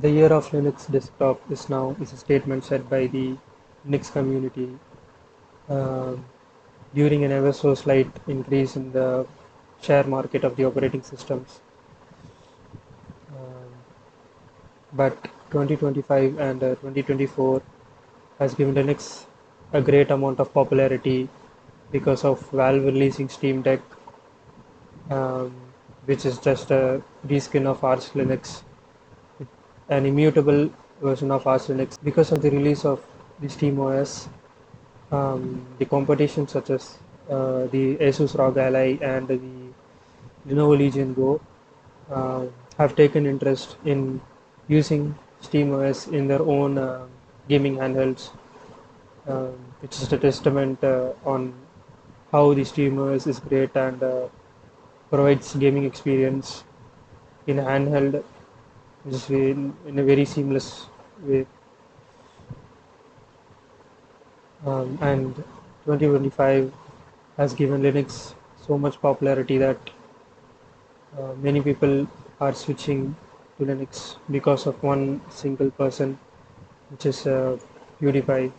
The year of Linux desktop is a statement said by the Linux community um, during an ever so slight increase in the share market of the operating systems. Um, but 2025 and 2024 has given Linux a great amount of popularity because of Valve releasing Steam Deck, um, which is just a reskin of Arch Linux, an immutable version of Arch Linux. Because of the release of the SteamOS, the competition such as the Asus ROG Ally and the Lenovo Legion Go uh, have taken interest in using SteamOS in their own gaming handhelds, which is a testament on how the SteamOS is great and provides gaming experience in handheld, just in a very seamless way. And 2025 has given Linux so much popularity that many people are switching to Linux because of one single person, which is PewDiePie.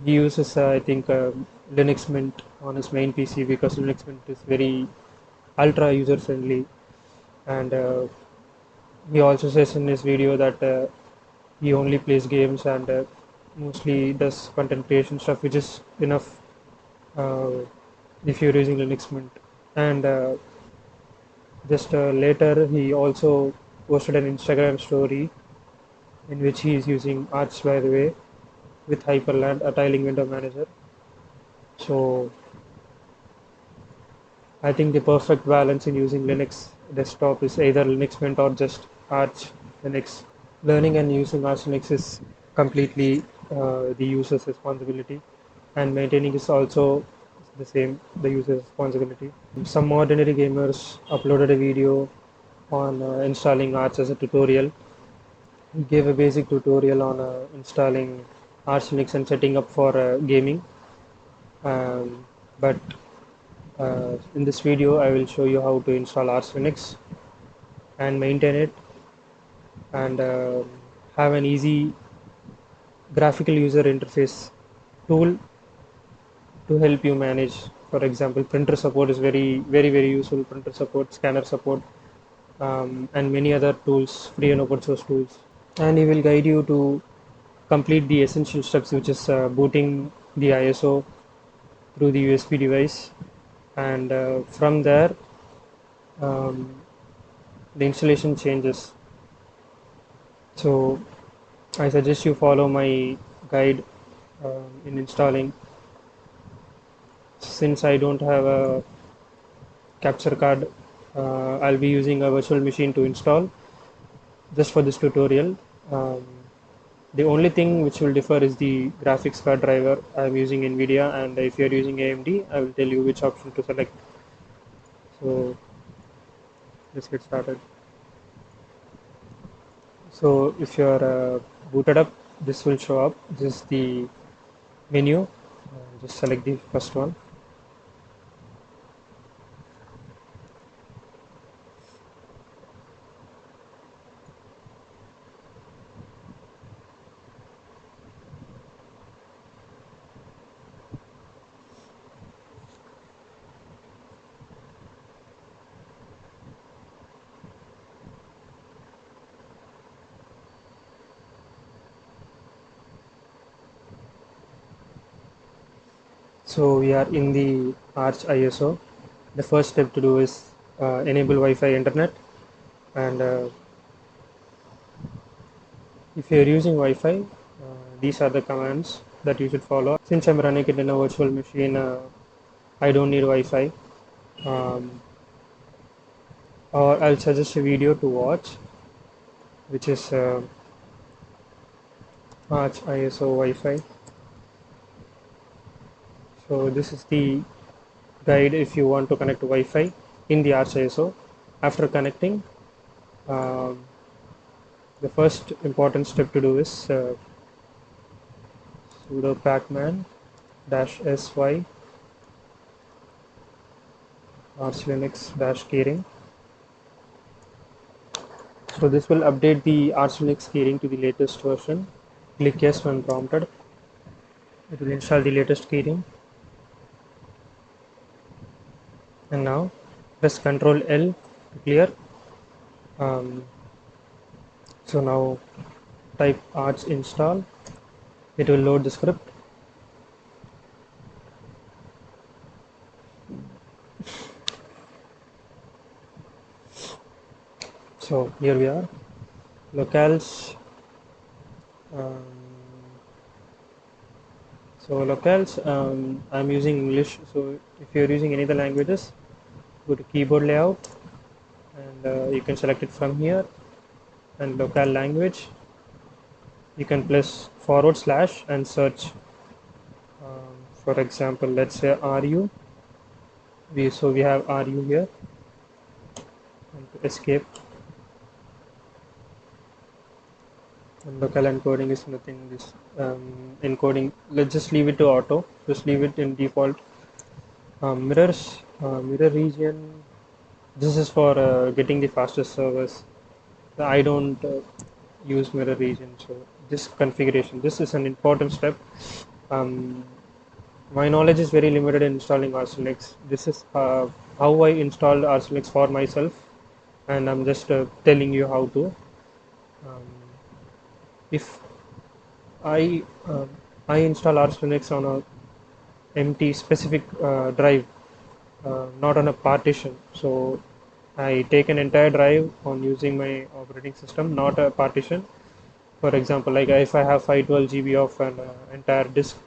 He uses, I think, Linux Mint on his main PC because Linux Mint is very ultra user friendly, and he also says in his video that he only plays games and mostly does content creation stuff, which is enough uh, if you're using Linux Mint. And just later, he also posted an Instagram story in which he is using Arch, by the way, with Hyperland, a tiling window manager. So I think the perfect balance in using Linux desktop is either Linux Mint or just Arch Linux. Learning and using Arch Linux is completely the user's responsibility, and maintaining is also the same, the user's responsibility. Some ordinary gamers uploaded a video on installing Arch as a tutorial. He gave a basic tutorial on installing Arch Linux and setting up for gaming. But in this video, I will show you how to install Arch Linux and maintain it, and have an easy graphical user interface tool to help you manage. For example, printer support is very useful. Printer support, scanner support, and many other tools, free and open source tools. And he will guide you to complete the essential steps, which is booting the ISO through the USB device, and from there um, the installation changes. So I suggest you follow my guide in installing. Since I don't have a capture card, I'll be using a virtual machine to install just for this tutorial. Um, the only thing which will differ is the graphics card driver. I'm using NVIDIA, and if you're using AMD, I will tell you which option to select. So let's get started. So if you're booted up, this will show up. This is the menu. Just select the first one. So we are in the Arch ISO. The first step to do is enable Wi-Fi internet, and if you are using Wi-Fi, these are the commands that you should follow. Since I'm running it in a virtual machine, I don't need Wi-Fi. Um, or I'll suggest a video to watch, which is Arch ISO Wi-Fi. So this is the guide if you want to connect to Wi-Fi in the Arch ISO. After connecting, um, the first important step to do is sudo pacman -sy arch linux -keyring. So this will update the Arch Linux keyring to the latest version. Click yes when prompted. It will install the latest keyring. And now press Ctrl L to clear. Um, so now type Arch install. It will load the script. So here we are. Locales. Um, I'm using English. So if you're using any other languages, go to keyboard layout, and you can select it from here. And local language, you can press forward slash and search. For example, let's say RU. We have RU here, and to escape. And local encoding is nothing. This encoding. Let's just leave it to auto. Just leave it in default. Mirror region. This is for getting the fastest servers. I don't use mirror region, so this configuration. This is an important step. Um, my knowledge is very limited in installing Arch Linux. This is how I installed Arch Linux for myself, and I'm just telling you how to. Um, if I uh, I install Arch Linux on a empty specific drive, not on a partition. So I take an entire drive on using my operating system, not a partition. For example, like if I have 512 GB of an entire disk,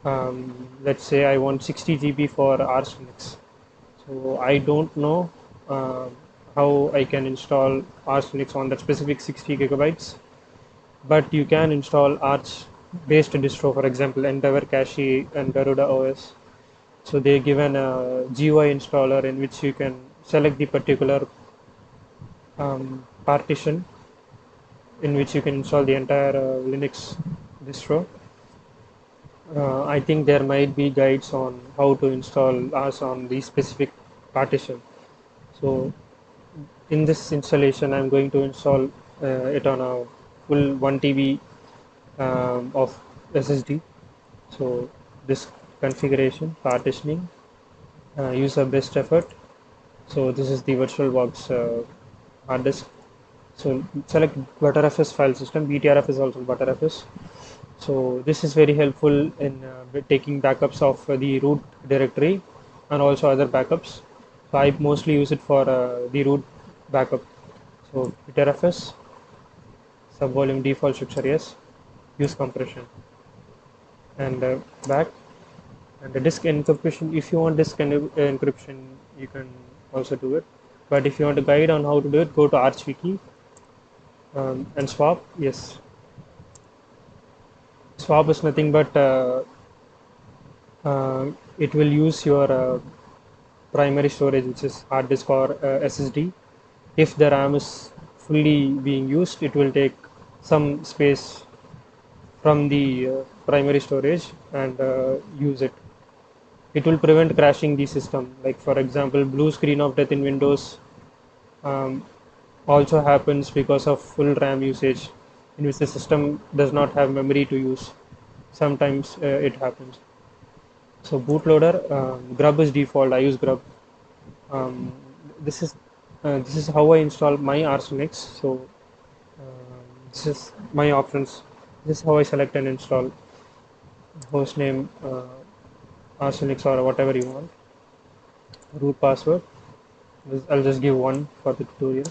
let's say I want 60 GB for Arch Linux. So I don't know uh, how I can install Arch Linux on that specific 60 gigabytes, but you can install Arch based distro, for example, Endeavor Cache and Garuda OS. So they given a GUI installer in which you can select the particular partition in which you can install the entire Linux distro. I think there might be guides on how to install us on the specific partition. So in this installation, I'm going to install it on a full 1 TB of SSD. So this configuration, partitioning, user best effort. So this is the VirtualBox hard disk. So select ButterFS file system. BTRF is also ButterFS. So this is very helpful in taking backups of the root directory and also other backups. So I mostly use it for the root backup. So BTRFS, subvolume default structure yes, use compression, and back. And the disk encryption, if you want disk encryption, you can also do it. But if you want a guide on how to do it, go to ArchWiki and swap. Yes, swap is nothing but it will use your primary storage, which is hard disk or SSD. If the RAM is fully being used, it will take some space from the primary storage and use it. It will prevent crashing the system. Like for example, blue screen of death in Windows um, also happens because of full RAM usage, in which the system does not have memory to use. Sometimes it happens. So bootloader, Grub is default. I use Grub. Um, this is this is how I install my Arch Linux. So this is my options. This is how I select and install hostname, Arch Linux or whatever you want. Root password. I'll just give one for the tutorial.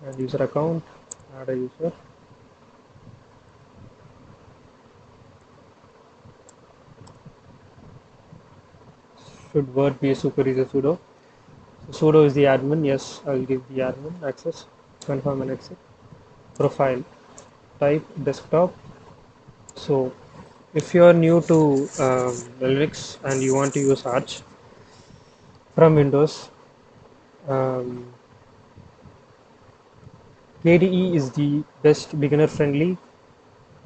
And user account. Add a user. Should word be a super is a sudo. So sudo is the admin. Yes, I'll give the admin access. Confirm and exit. Profile. Type desktop. So if you are new to Linux and you want to use Arch from Windows, um, KDE is the best beginner-friendly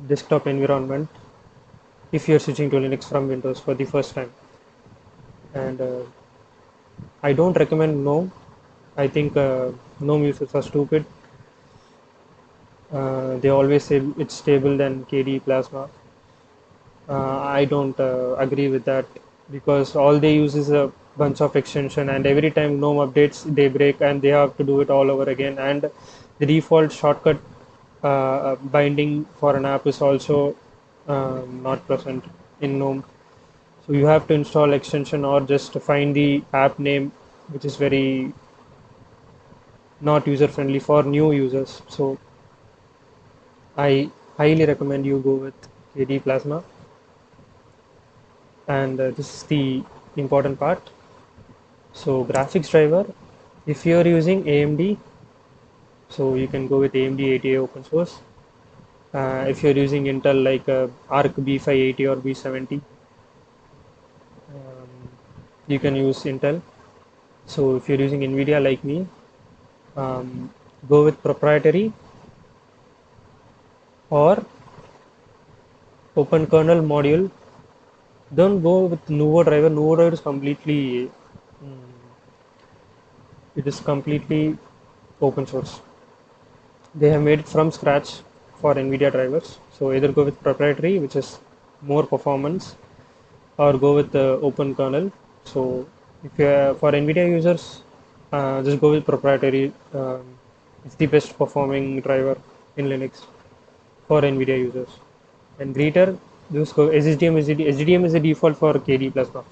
desktop environment if you're switching to Linux from Windows for the first time. And I don't recommend GNOME. I think GNOME users are stupid. They always say it's stable than KDE Plasma. I don't agree with that because all they use is a bunch of extension, and every time GNOME updates, they break and they have to do it all over again. And the default shortcut binding for an app is also not present in GNOME. So you have to install extension or just find the app name, which is very not user friendly for new users. So I highly recommend you go with KDE Plasma. And this is the important part. So graphics driver, if you're using AMD, so you can go with AMD 80A open source. If you're using Intel like Arc B580 or B70, um, you can use Intel. So if you're using NVIDIA like me, um, go with proprietary or open kernel module. Don't go with Nuvo driver. Nuvo driver is completely, it is completely open source. They have made it from scratch for NVIDIA drivers. So either go with proprietary, which is more performance, or go with the open kernel. So if you are, for NVIDIA users, just go with proprietary. It's the best performing driver in Linux for NVIDIA users. And Greeter, just go SSDM. SDDM is the default for KDE Plasma.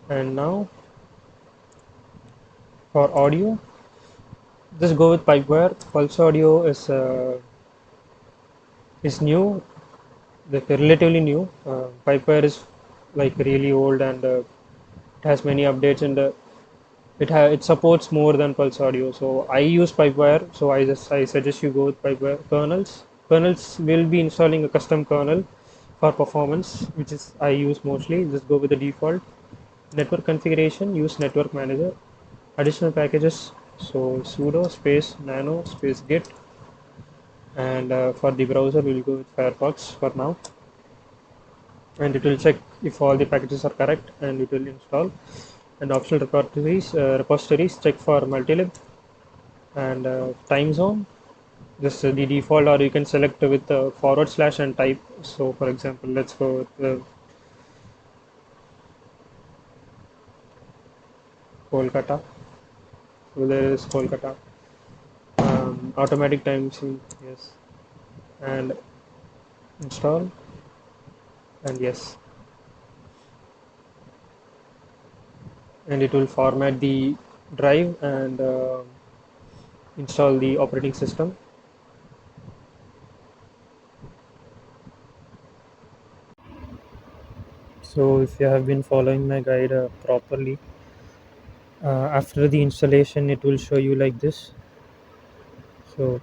And now for audio, just go with Pipewire. Pulse Audio is new, like relatively new. Pipewire is like really old and it has many updates and it supports more than Pulse Audio. So I use Pipewire. So I suggest you go with Pipewire kernels. Kernels will be installing a custom kernel for performance, which is I use mostly. Just go with the default. Network configuration, use Network Manager. Additional packages, so sudo space nano space git, and for the browser we'll go with Firefox for now, and it will check if all the packages are correct and it will install. And optional repositories check for multilib and time zone, just the default, or you can select with forward slash and type. So for example, let's go with Kolkata. So there is Kolkata. Automatic time sync, yes, and install, and yes, and it will format the drive and install the operating system. So if you have been following my guide properly, after the installation it will show you like this. So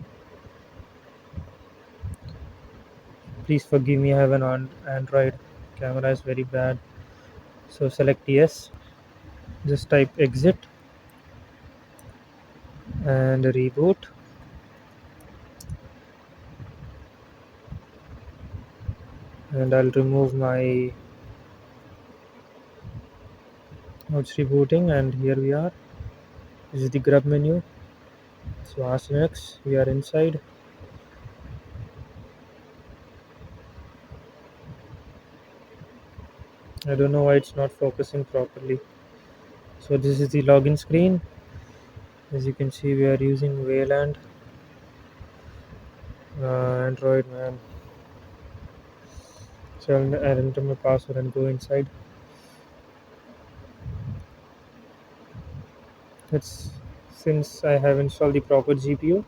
please forgive me, I have an Android, camera is very bad. So select yes, just type exit and reboot, and I'll remove my, now it's rebooting, and here we are. This is the grub menu. So Arch Linux, we are inside. I don't know why it's not focusing properly. So this is the login screen. As you can see, we are using Wayland Android, man. So I'll enter my password and go inside. That's since I have installed the proper GPU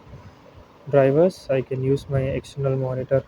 drivers, I can use my external monitor